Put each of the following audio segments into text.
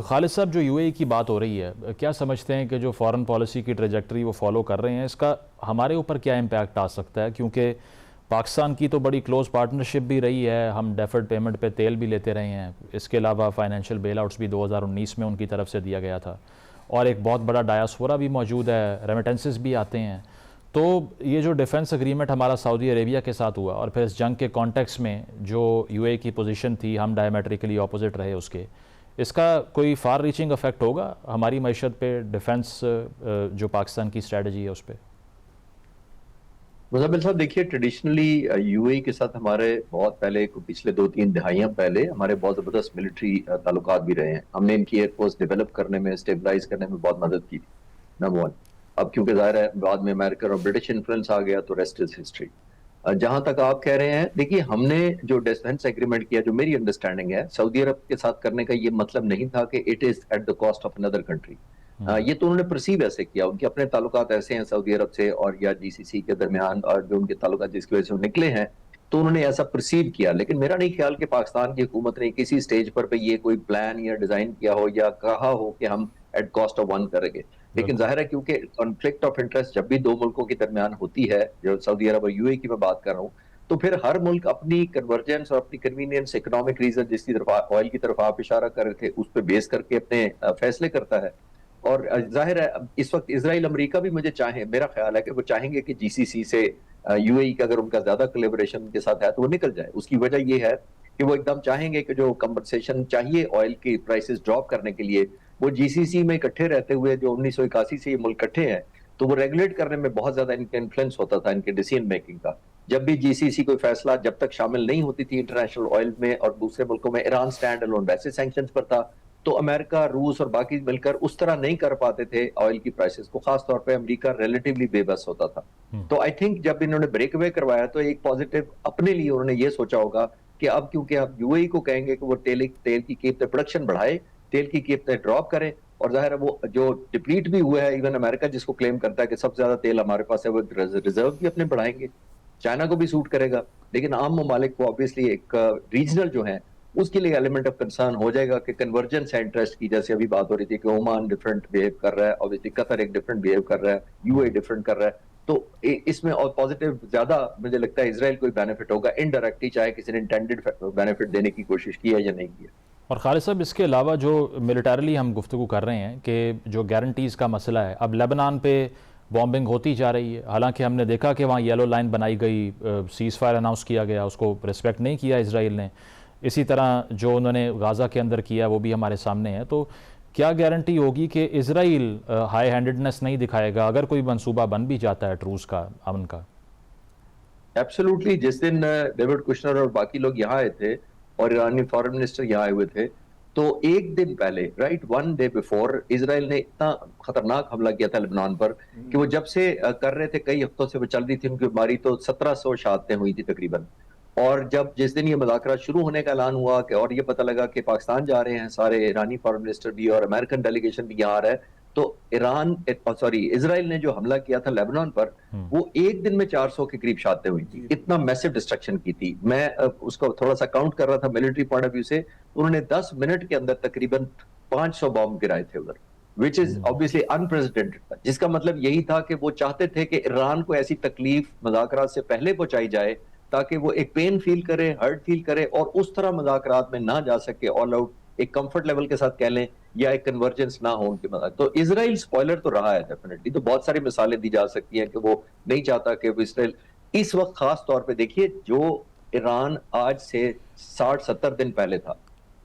خالد صاحب، جو یو اے ای کی بات ہو رہی ہے، کیا سمجھتے ہیں کہ جو فارن پالیسی کی ٹریجیکٹری وہ فالو کر رہے ہیں، اس کا ہمارے اوپر کیا امپیکٹ آ سکتا ہے؟ کیونکہ پاکستان کی تو بڑی کلوز پارٹنرشپ بھی رہی ہے، ہم ڈیفرڈ پیمنٹ پہ تیل بھی لیتے رہے ہیں، اس کے علاوہ فائنینشیل بیل آؤٹس بھی 2019 میں ان کی طرف سے دیا گیا تھا، اور ایک بہت بڑا ڈایاسپورا بھی موجود ہے، ریمیٹنسز بھی آتے ہیں۔ تو یہ جو ڈیفنس اگریمنٹ ہمارا سعودی عربیہ کے ساتھ ہوا، اور پھر اس جنگ کے کانٹیکس میں جو یو اے کی پوزیشن تھی، ہم ڈائیمیٹریکلی اپوزٹ رہے اس کا کوئی فار ریچنگ افیکٹ ہوگا ہماری معیشت پہ، ڈیفنس جو پاکستان کی اسٹریٹجی ہے اس پہ؟ مزمل صاحب دیکھیے، ٹریڈیشنلی یو اے کے ساتھ ہمارے بہت پہلے پچھلے 2-3 دہائیاں پہلے ہمارے بہت زبردست ملٹری تعلقات بھی رہے ہیں۔ ہم نے ان کی ایئر فورس ڈیولپ کرنے میں، اسٹیبلائز کرنے میں بہت مدد کی تھی، نمبر 1۔ اب کیونکہ ظاہر ہے بعد میں امریکن اور برٹش انفلوئنس آ گیا تو ریسٹ از ہسٹری۔ جہاں تک آپ کہہ رہے ہیں، دیکھیے ہم نے جو ڈیفنس ایگریمنٹ کیا، جو میری انڈرسٹینڈنگ ہے، سعودی عرب کے ساتھ کرنے کا یہ مطلب نہیں تھا کہ it is at the cost of another country. یہ تو انہوں نے پرسیو ایسے کیا، ان کے اپنے تعلقات ایسے ہیں سعودی عرب سے اور یا جی سی سی کے درمیان، اور جو ان کے تعلقات جس کی وجہ سے وہ نکلے ہیں، تو انہوں نے ایسا پرسیو کیا۔ لیکن میرا نہیں خیال کہ پاکستان کی حکومت نے کسی سٹیج پر یہ کوئی پلان یا ڈیزائن کیا ہو یا کہا ہو کہ ہم ایٹ کاسٹ آف ون کریں گے۔ لیکن ظاہر ہے کیونکہ کنفلکٹ آف انٹرسٹ جب بھی دو ملکوں کے درمیان ہوتی ہے، جو سعودی عرب اور یو اے کی میں بات کر رہا ہوں، تو پھر ہر ملک اپنی کنورجنس اور اپنی کنوینئنس، اکنامک ریزن، جس کی طرف آئل کی طرف آپ اشارہ کر رہے تھے، اس پہ بیس کر کے اپنے فیصلے کرتا ہے۔ اور ظاہر ہے اس وقت اسرائیل امریکہ بھی مجھے چاہیں، میرا خیال ہے کہ وہ چاہیں گے کہ جی سی سی سے یو اے ای کا اگر ان کا زیادہ کولیبریشن کے ساتھ ہے تو وہ نکل جائے۔ اس کی وجہ یہ ہے کہ وہ ایک دم چاہیں گے کہ جو کمپنسیشن چاہیے آئل کی پرائسز ڈراپ کرنے کے لیے، وہ جی سی سی میں اکٹھے رہتے ہوئے، جو 1981 سے یہ ملک اکٹھے ہیں، تو وہ ریگولیٹ کرنے میں بہت زیادہ ان کا انفلوئنس ہوتا تھا، ان کے ڈیسیژن میکنگ کا۔ جب بھی جی سی سی کوئی فیصلہ جب تک شامل نہیں ہوتی تھی انٹرنیشنل آئل میں اور دوسرے ملکوں میں، ایران سٹینڈ الون ویسے سینکشنز پر تھا، تو امریکہ، روس اور باقی مل کر اس طرح نہیں کر پاتے تھے آئل کی پرائسز کو، خاص طور پہ امریکہ ریلیٹیولی بے بس ہوتا تھا۔ تو آئی تھنک جب انہوں نے بریک اوے کروایا تو ایک پازیٹیو اپنے لیے انہوں نے یہ سوچا ہوگا کہ اب کیونکہ آپ یو اے کو کہیں گے کہ وہ تیل کی قیمتیں پروڈکشن بڑھائے، تیل کی قیمتیں ڈراپ کرے، اور ظاہر ہے وہ جو ڈپلیٹ بھی ہوا ہے، ایون امریکہ جس کو کلیم کرتا ہے کہ سب سے زیادہ تیل ہمارے پاس ہے، وہ ریزرو بھی اپنے بڑھائیں گے، چائنا کو بھی سوٹ کرے گا، لیکن عام ممالک کو آبویسلی ایک ریجنل جو ہیں اس کے لیے ایلیمنٹ آف کنسرن ہو جائے گا کہ کنورجنس ہے انٹرسٹ کی، جیسے ابھی بات ہو رہی تھی کہ عمان ڈفرنٹ بہیو کر رہا ہے، obviously قطر ایک ڈفرنٹ بہیو کر رہا ہے، یو اے ڈفرنٹ کر رہا ہے، تو اس میں اور پازیٹیو زیادہ مجھے لگتا ہے اسرائیل کو بینیفٹ ہوگا انڈائریکٹلی، چاہے کسی نے انٹینڈڈ بینیفٹ دینے کی کوشش کی ہے یا نہیں کی ہے۔ اور خالد صاحب، اس کے علاوہ جو ملٹریلی ہم گفتگو کر رہے ہیں کہ جو گارنٹیز کا مسئلہ ہے، اب لیبنان پہ بامبنگ ہوتی جا رہی ہے، حالانکہ ہم نے دیکھا کہ وہاں یلو لائن بنائی گئی، سیز فائر اناؤنس کیا گیا، اس کو ریسپیکٹ نہیں کیا اسرائیل نے۔ اسی طرح جو انہوں نے غازہ کے اندر کیا وہ بھی ہمارے سامنے ہے۔ تو کیا گارنٹی ہوگی کہ اسرائیل ہائی ہینڈڈنس نہیں دکھائے گا اگر کوئی منصوبہ بن بھی جاتا ہے ٹروز کا، امن کا؟ ایبسولوٹلی، جس دن ڈیوڈ کشنر اور باقی لوگ یہاں آئے تھے اور ایرانی فارن منسٹر یہاں آئے ہوئے تھے، تو ایک دن پہلے، رائٹ 1 day بفور، اسرائیل نے اتنا خطرناک حملہ کیا تھا لبنان پر کہ وہ جب سے کر رہے تھے، کئی ہفتوں سے وہ چل رہی تھی ان کی بیماری، تو 1700 شہادتیں ہوئی تھی تقریباً۔ اور جس دن یہ مذاکرات شروع ہونے کا اعلان ہوا کہ اور یہ پتہ لگا کہ پاکستان جا رہے ہیں سارے، ایرانی فارن منسٹر بھی اور امریکن ڈیلیگیشن بھی یہاں آ رہا ہے، تو اسرائیل نے جو حملہ کیا تھا لیبنان پر، وہ ایک دن میں 400 کے قریب شہادتیں ہوئی تھی، اتنا میسو ڈسٹرکشن کی تھی۔ میں اس کو تھوڑا سا کاؤنٹ کر رہا تھا ملٹری پوائنٹ آف ویو سے، انہوں نے 10 منٹ کے اندر تقریباً 500 بام گرائے تھے ادھر، which is obviously unprecedented، جس کا مطلب یہی تھا کہ وہ چاہتے تھے کہ ایران کو ایسی تکلیف مذاکرات سے پہلے پہنچائی جائے تاکہ وہ ایک پین فیل کرے، ہرٹ فیل کرے، اور اس طرح مذاکرات میں نہ جا سکے، آل آؤٹ ایک کمفرٹ لیول کے ساتھ کہہ لیں، یا ایک کنورجنس نہ ہو ان کے مذاکرات۔ تو اسرائیل سپوائلر تو رہا ہے ڈیفینیٹلی، تو بہت ساری مثالیں دی جا سکتی ہیں کہ وہ نہیں چاہتا کہ وہ اسرائیل اس وقت، خاص طور پہ دیکھیے جو ایران آج سے 60-70 دن پہلے تھا،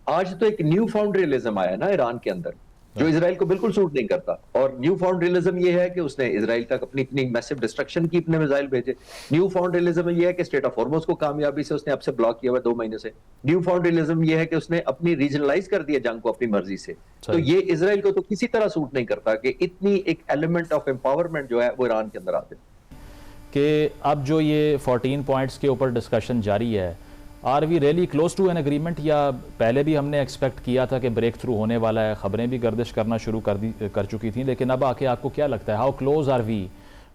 آج تو ایک نیو فاؤنڈ ریئلزم آیا نا ایران کے اندر، جو اسرائیل کو بالکل سوٹ نہیں کرتا۔ اور نیو فاؤنڈ ریئلزم یہ ہے کہ اس نے اسرائیل تک اپنی اتنی میسو ڈسٹرکشن کی، اپنے میزائل بھیجے۔ نیو فاؤنڈ ریئلزم یہ ہے کہ اسٹیٹ آف ہارموز کو کامیابی سے اس نے اب سے بلاک کیا ہوا 2 مہینے سے۔ نیو فاؤنڈ ریئلزم یہ ہے کہ اس نے اپنی ریجنلائز کر دیا جنگ کو اپنی مرضی سے۔ تو یہ اسرائیل کو تو کسی طرح سوٹ نہیں کرتا کہ اتنی ایک ایلیمنٹ آف امپاورمنٹ جو ہے وہ ایران کے اندر آتے کہ اب جو یہ 14 پوائنٹس کے اوپر ڈسکشن جاری ہے، are we really close to an agreement, یا پہلے بھی ہم نے ایکسپیکٹ کیا تھا کہ بریک تھرو ہونے والا ہے، خبریں بھی گردش کرنا شروع کر چکی تھیں، لیکن اب آ کے آپ کو کیا لگتا ہے، how close are we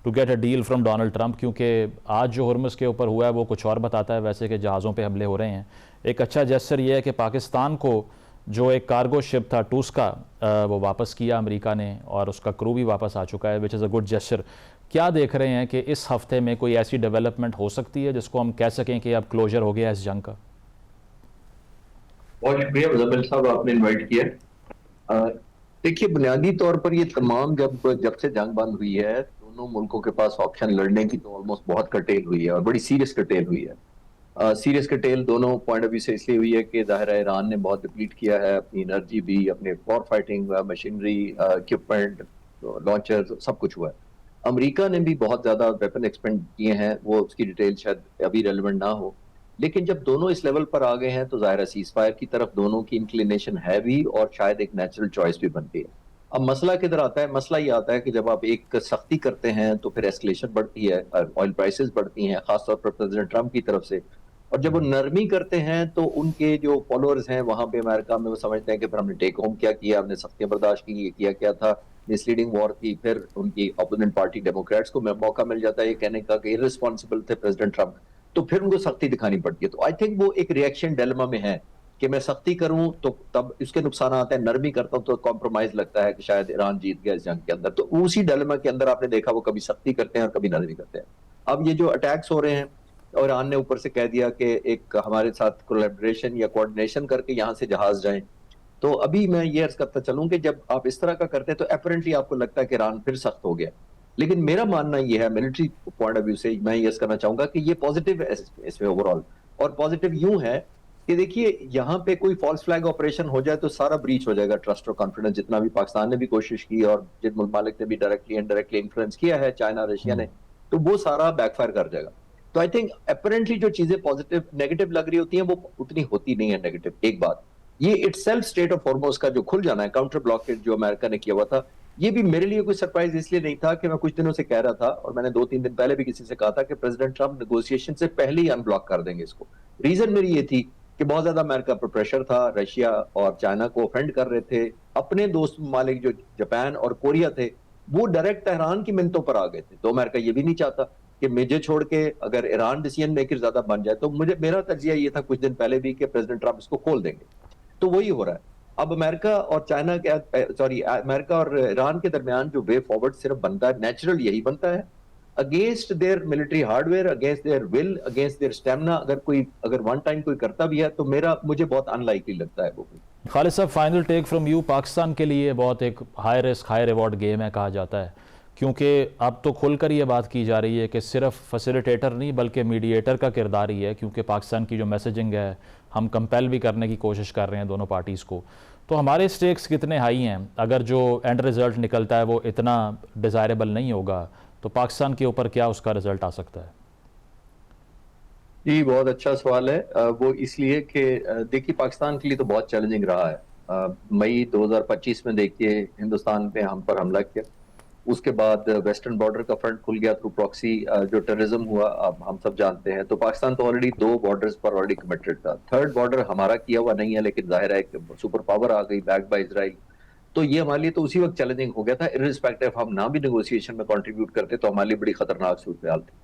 to get a deal from Donald Trump? کیونکہ آج جو ہرمز کے اوپر ہوا ہے وہ کچھ اور بتاتا ہے ویسے کہ جہازوں پہ حملے ہو رہے ہیں۔ ایک اچھا جیسچر یہ ہے کہ پاکستان کو جو ایک کارگو شپ تھا ٹوسکا وہ واپس کیا امریکہ نے اور اس کا کرو بھی واپس آ چکا ہے وچ از اے گڈ جیسچر. کیا دیکھ رہے ہیں کہ اس ہفتے میں کوئی ایسی ڈیولپمنٹ ہو سکتی ہے جس کو ہم کہہ سکیں کہ اب کلوجر ہو گیا اس جنگ کا؟ بہت شکریہ مزمل صاحب، آپ نے انوائٹ کیا. دیکھیے بنیادی طور پر یہ تمام جب سے جنگ بند ہوئی ہے دونوں ملکوں کے پاس آپشن لڑنے کی تو آلموسٹ بہت کٹیل ہوئی ہے اور بڑی سیریس کٹیل ہوئی ہے. سیریس کٹیل دونوں پوائنٹ آف ویو سے اس لیے ہوئی ہے کہ ظاہر ہے ایران نے بہت ڈپلیٹ کیا ہے اپنی انرجی بھی، اپنے وار فائٹنگ مشینری، اکوپمنٹ، لانچر، سب کچھ ہوا ہے. امریکہ نے بھی بہت زیادہ ویپن ایکسپینڈ کیے ہیں، وہ اس کی ڈیٹیل شاید ابھی ریلیونٹ نہ ہو، لیکن جب دونوں اس لیول پر آ گئے ہیں تو ظاہر ہے سیز فائر کی طرف دونوں کی انکلینیشن ہے بھی اور شاید ایک نیچرل چوائس بھی بنتی ہے. اب مسئلہ کدھر آتا ہے؟ مسئلہ یہ آتا ہے کہ جب آپ ایک سختی کرتے ہیں تو پھر ایسکلیشن بڑھتی ہے، آئل پرائسز بڑھتی ہیں خاص طور پر پریزیڈنٹ ٹرمپ کی طرف سے، اور جب وہ نرمی کرتے ہیں تو ان کے جو فالوورز ہیں وہاں پہ امریکہ میں وہ سمجھتے ہیں کہ پھر ہم نے ٹیک ہوم کیا ہم نے سختیاں برداشت کی، یہ کیا تھا، مس لیڈنگ وار تھی. پھر ان کی اپوزنٹ پارٹی ڈیموکریٹس کو موقع مل جاتا ہے یہ کہنے کا کہ ارریسپانسبل تھے پریزیڈنٹ ٹرمپ، تو پھر ان کو سختی دکھانی پڑتی ہے. تو آئی تھنک وہ ایک ریئیکشن ڈیلما میں ہے کہ میں سختی کروں تو تب اس کے نقصانات ہیں، نرمی کرتا ہوں تو کمپرومائز لگتا ہے کہ شاید ایران جیت گیا اس جنگ کے اندر. تو اسی ڈیلما کے اندر آپ نے دیکھا وہ کبھی سختی کرتے ہیں اور کبھی نرمی کرتے ہیں. اب یہ جو اٹیکس ہو رہے ہیں اور ایران نے اوپر سے کہہ دیا کہ ایک ہمارے ساتھ کولیبریشن یا کوآرڈینیشن کر کے یہاں سے جہاز جائیں، تو ابھی میں یہ عرض کرتا چلوں کہ جب آپ اس طرح کا کرتے ہیں تو اپیرنٹلی آپ کو لگتا ہے کہ ایران پھر سخت ہو گیا. لیکن میرا ماننا یہ ہے ملٹری پوائنٹ آف ویو سے میں یہ کرنا چاہوں گا کہ یہ پازیٹیو ہے اس میں اوور آل. اور پازیٹیو یوں ہے کہ دیکھیے یہاں پہ کوئی فالس فلیگ آپریشن ہو جائے تو سارا بریچ ہو جائے گا ٹرسٹ اور کانفیڈنس، جتنا بھی پاکستان نے بھی کوشش کی اور جن ممالک نے بھی ڈائریکٹلی انڈائریکٹلی انفلوئنس کیا ہے، چائنا، رشیا نے، تو وہ سارا بیک فائر کر جائے گا. تو آئی تھنک اپیرنٹلی جو چیزیں پازیٹیو نیگیٹو لگ رہی ہوتی ہیں وہ اتنی ہوتی نہیں ہے نیگیٹو. ایک بات یہ اٹ سیلف اسٹیٹ آف ہارموز کا جو کھل جانا ہے، کاؤنٹر بلاکیج جو امریکہ نے کیا ہوا تھا، یہ بھی میرے لیے کوئی سرپرائز اس لیے نہیں تھا کہ میں کچھ دنوں سے کہہ رہا تھا اور میں نے 2-3 دن پہلے بھی کسی سے کہا تھا کہ پریزیڈنٹ ٹرمپ نیگوسیشن سے پہلے ہی ان بلاک کر دیں گے اس کو. ریزن میری یہ تھی کہ بہت زیادہ امریکہ پر پریشر تھا، رشیا اور چائنا کو افینڈ کر رہے تھے، اپنے دوست ممالک جو جاپان اور کوریا تھے وہ ڈائریکٹ تہران کی منتوں پر آ گئے تھے. تو امریکہ یہ بھی نہیں چاہتا کہ مجھے چھوڑ کے اگر ایران ڈیسیژن میکر زیادہ بن جائے، تو میرا تجزیہ یہ تھا کچھ دن پہلے بھی کہ پریزیڈنٹ ٹرمپ اس کو کھول دیں گے. تو وہی ہو رہا ہے. اب امریکہ اور ایران کے درمیان جو وے فارورڈ صرف بنتا ہے، نیچرل یہی بنتا ہے، against their military hardware, against their will, against their stamina. اگر ون ٹائم کوئی کرتا بھی ہے تو مجھے بہت ان لائکلی لگتا ہے وہ. خالد صاحب، final take from you. Pakistan کے لیے بہت ایک high risk high reward game ہے کہا جاتا ہے، کیونکہ اب تو کھل کر یہ بات کی جا رہی ہے کہ صرف فیسیلیٹیٹر نہیں بلکہ میڈییٹر کا کردار ہی ہے، کیونکہ پاکستان کی جو میسیجنگ ہے ہم کمپیل بھی کرنے کی کوشش کر رہے ہیں دونوں پارٹیز کو. تو ہمارے سٹیکس کتنے ہائی ہیں؟ اگر جو اینڈ رزلٹ نکلتا ہے وہ اتنا ڈیزائربل نہیں ہوگا تو پاکستان کے اوپر کیا اس کا رزلٹ آ سکتا ہے؟ جی بہت اچھا سوال ہے. وہ اس لیے کہ دیکھیے پاکستان کے لیے تو بہت چیلنجنگ رہا ہے. مئی 2025 میں دیکھیے ہندوستان پہ ہم پر حملہ کیا، اس کے بعد ویسٹرن بارڈر کا فرنٹ کھل گیا تھرو پراکسی، جو ٹیررزم ہوا اب ہم سب جانتے ہیں. تو پاکستان تو آلریڈی 2 بارڈرز پر آلریڈی کمیٹڈ تھا. 3rd بارڈر ہمارا کیا ہوا نہیں ہے، لیکن ظاہر ہے کہ سپر پاور آ گئی بیک بائی اسرائیل، تو یہ ہمارے لیے تو اسی وقت چیلنجنگ ہو گیا تھا. ارسپیکٹو ہم نہ بھی نیگوسیشن میں کنٹریبیوٹ کرتے تو ہمارے لیے بڑی خطرناک صورتحال تھی.